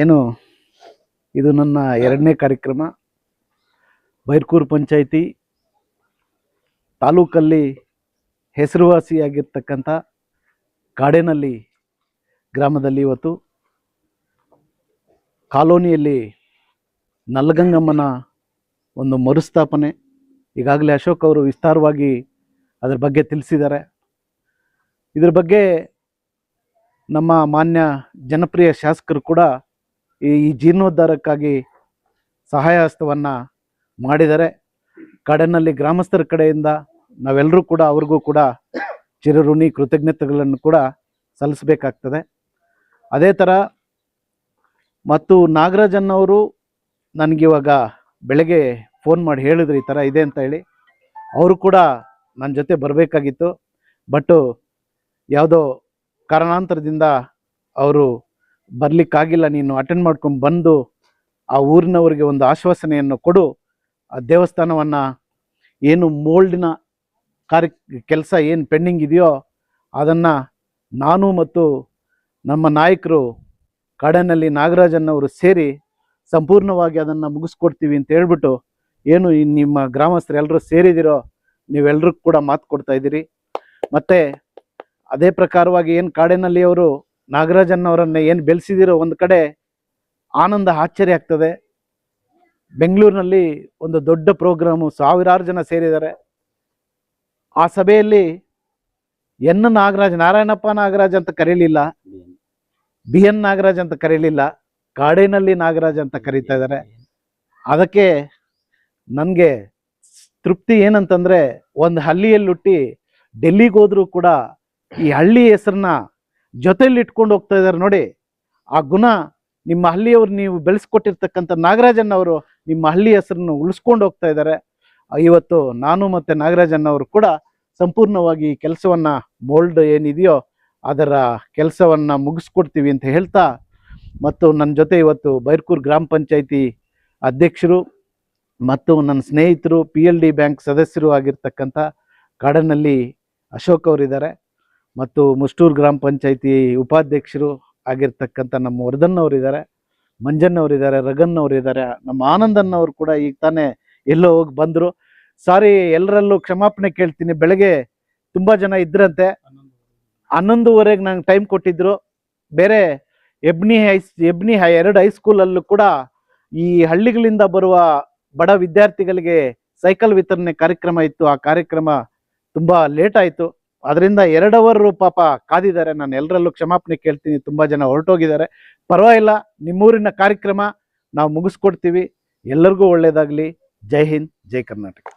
ಏನು ಇದು ನನ್ನ ಎರಡನೇ ಕಾರ್ಯಕ್ರಮ. ಬೈರ್ಕೂರು ಪಂಚಾಯಿತಿ ತಾಲೂಕಲ್ಲಿ ಹೆಸರುವಾಸಿಯಾಗಿರ್ತಕ್ಕಂಥ ಕಾಡೇನಹಳ್ಳಿ ಗ್ರಾಮದಲ್ಲಿ ಇವತ್ತು ಕಾಲೋನಿಯಲ್ಲಿ ನಲ್ಲಗಂಗಮ್ಮನ ಒಂದು ಮರುಸ್ಥಾಪನೆ. ಈಗಾಗಲೇ ಅಶೋಕ್ ಅವರು ವಿಸ್ತಾರವಾಗಿ ಅದರ ಬಗ್ಗೆ ತಿಳಿಸಿದ್ದಾರೆ. ಇದ್ರ ಬಗ್ಗೆ ನಮ್ಮ ಮಾನ್ಯ ಜನಪ್ರಿಯ ಶಾಸಕರು ಕೂಡ ಈ ಜೀರ್ಣೋದ್ಧಾರಕ್ಕಾಗಿ ಸಹಾಯ ಹಸ್ತವನ್ನು ಮಾಡಿದ್ದಾರೆ. ಕಾಡೇನಹಳ್ಳಿ ಗ್ರಾಮಸ್ಥರ ಕಡೆಯಿಂದ ನಾವೆಲ್ಲರೂ ಕೂಡ ಅವ್ರಿಗೂ ಕೂಡ ಚಿರಋಣಿ ಕೃತಜ್ಞತೆಗಳನ್ನು ಕೂಡ ಸಲ್ಲಿಸಬೇಕಾಗ್ತದೆ. ಅದೇ ಥರ ಮತ್ತು ನಾಗರಾಜನ್ನವರು ನನಗಿವಾಗ ಬೆಳಗ್ಗೆ ಫೋನ್ ಮಾಡಿ ಹೇಳಿದ್ರು ಈ ಥರ ಇದೆ ಅಂತ ಹೇಳಿ. ಅವರು ಕೂಡ ನನ್ನ ಜೊತೆ ಬರಬೇಕಾಗಿತ್ತು, ಬಟ್ ಯಾವುದೋ ಕಾರಣಾಂತರದಿಂದ ಅವರು ಬರಲಿಕ್ಕಾಗಿಲ್ಲ. ನೀನು ಅಟೆಂಡ್ ಮಾಡ್ಕೊಂಡು ಬಂದು ಆ ಊರಿನವರಿಗೆ ಒಂದು ಆಶ್ವಾಸನೆಯನ್ನು ಕೊಡು, ಆ ದೇವಸ್ಥಾನವನ್ನು ಏನು ಮೋಲ್ಡಿನ ಕೆಲಸ ಏನು ಪೆಂಡಿಂಗ್ ಇದೆಯೋ ಅದನ್ನು ನಾನು ಮತ್ತು ನಮ್ಮ ನಾಯಕರು ಕಾಡೇನಹಳ್ಳಿ ನಾಗರಾಜನ್ನವರು ಸೇರಿ ಸಂಪೂರ್ಣವಾಗಿ ಅದನ್ನು ಮುಗಿಸ್ಕೊಡ್ತೀವಿ ಅಂತ ಹೇಳ್ಬಿಟ್ಟು, ಏನು ನಿಮ್ಮ ಗ್ರಾಮಸ್ಥರು ಎಲ್ಲರೂ ಸೇರಿದಿರೋ ನೀವೆಲ್ಲರೂ ಕೂಡ ಮಾತು ಕೊಡ್ತಾ ಇದ್ದೀರಿ. ಮತ್ತು ಅದೇ ಪ್ರಕಾರವಾಗಿ ಏನು ಕಾಡೇನಹಳ್ಳಿಯವರು ನಾಗರಾಜನ್ನವರನ್ನು ಏನು ಬೆಳೆಸಿದಿರೋ ಒಂದು ಕಡೆ ಆನಂದ ಆಶ್ಚರ್ಯ ಆಗ್ತದೆ. ಬೆಂಗಳೂರಿನಲ್ಲಿ ಒಂದು ದೊಡ್ಡ ಪ್ರೋಗ್ರಾಮು, ಸಾವಿರಾರು ಜನ ಸೇರಿದ್ದಾರೆ. ಆ ಸಭೆಯಲ್ಲಿ ನಾಗರಾಜ್, ನಾರಾಯಣಪ್ಪ ನಾಗರಾಜ್ ಅಂತ ಕರೀಲಿಲ್ಲ, BN ನಾಗರಾಜ್ ಅಂತ ಕರೀಲಿಲ್ಲ, ಕಾಡೇನಹಳ್ಳಿ ನಾಗರಾಜ್ ಅಂತ ಕರೀತಾ ಇದ್ದಾರೆ. ಅದಕ್ಕೆ ನನಗೆ ತೃಪ್ತಿ ಏನಂತಂದರೆ, ಒಂದು ಹಳ್ಳಿಯಲ್ಲಿ ಹುಟ್ಟಿ ಡೆಲ್ಲಿಗೆ ಹೋದರೂ ಕೂಡ ಈ ಹಳ್ಳಿ ಹೆಸರನ್ನ ಜೊತೆಯಲ್ಲಿ ಇಟ್ಕೊಂಡು ಹೋಗ್ತಾ ಇದ್ದಾರೆ ನೋಡಿ. ಆ ಗುಣ ನಿಮ್ಮ ಹಳ್ಳಿಯವರು, ನೀವು ಬೆಳೆಸ್ಕೊಟ್ಟಿರ್ತಕ್ಕಂಥ ನಾಗರಾಜನ್ನವರು ನಿಮ್ಮ ಹಳ್ಳಿ ಹೆಸರನ್ನು ಉಳಿಸ್ಕೊಂಡು ಹೋಗ್ತಾ ಇದ್ದಾರೆ. ಇವತ್ತು ನಾನು ಮತ್ತು ನಾಗರಾಜನ್ನವರು ಕೂಡ ಸಂಪೂರ್ಣವಾಗಿ ಈ ಕೆಲಸವನ್ನು ಮೋಲ್ಡ್ ಏನಿದೆಯೋ ಅದರ ಕೆಲಸವನ್ನು ಮುಗಿಸ್ಕೊಡ್ತೀವಿ ಅಂತ ಹೇಳ್ತಾ, ಮತ್ತು ನನ್ನ ಜೊತೆ ಇವತ್ತು ಬೈರ್ಕೂರು ಗ್ರಾಮ ಪಂಚಾಯಿತಿ ಅಧ್ಯಕ್ಷರು ಮತ್ತು ನನ್ನ ಸ್ನೇಹಿತರು PLD ಬ್ಯಾಂಕ್ ಸದಸ್ಯರು ಆಗಿರ್ತಕ್ಕಂಥ ಕಾಡೇನಹಳ್ಳಿ ಅಶೋಕ್ ಅವರಿದ್ದಾರೆ, ಮತ್ತು ಮುಷ್ಟೂರು ಗ್ರಾಮ ಪಂಚಾಯಿತಿ ಉಪಾಧ್ಯಕ್ಷರು ಆಗಿರ್ತಕ್ಕಂಥ ನಮ್ಮ ವರ್ಧನ್ನವರಿದ್ದಾರೆ, ಮಂಜನ್ನವರಿದ್ದಾರೆ, ರಗನ್ನವರಿದ್ದಾರೆ, ನಮ್ಮ ಆನಂದನ್ನವರು ಕೂಡ ಈಗ ತಾನೇ ಎಲ್ಲೋ ಹೋಗಿ ಬಂದರು. ಸಾರಿ, ಎಲ್ಲರಲ್ಲೂ ಕ್ಷಮಾಪಣೆ ಕೇಳ್ತೀನಿ. ಬೆಳಗ್ಗೆ ತುಂಬ ಜನ ಇದ್ರಂತೆ, 11:30 ನಂಗೆ ಟೈಮ್ ಕೊಟ್ಟಿದ್ರು. ಬೇರೆ ಎಬ್ನಿ 2 ಹೈಸ್ಕೂಲಲ್ಲೂ ಕೂಡ ಈ ಹಳ್ಳಿಗಳಿಂದ ಬರುವ ಬಡ ವಿದ್ಯಾರ್ಥಿಗಳಿಗೆ ಸೈಕಲ್ ವಿತರಣೆ ಕಾರ್ಯಕ್ರಮ ಇತ್ತು. ಆ ಕಾರ್ಯಕ್ರಮ ತುಂಬ ಲೇಟ್ ಆಯಿತು, ಅದರಿಂದ 2 ಅವರ್ ಪಾಪ ಕಾದಿದ್ದಾರೆ. ನಾನು ಎಲ್ಲರಲ್ಲೂ ಕ್ಷಮಾಪಣೆ ಕೇಳ್ತೀನಿ, ತುಂಬ ಜನ ಹೊರಟೋಗಿದ್ದಾರೆ. ಪರವಾಗಿಲ್ಲ, ನಿಮ್ಮೂರಿನ ಕಾರ್ಯಕ್ರಮ ನಾವು ಮುಗಿಸ್ಕೊಡ್ತೀವಿ. ಎಲ್ಲರಿಗೂ ಒಳ್ಳೆಯದಾಗಲಿ. ಜೈ ಹಿಂದ್, ಜೈ ಕರ್ನಾಟಕ.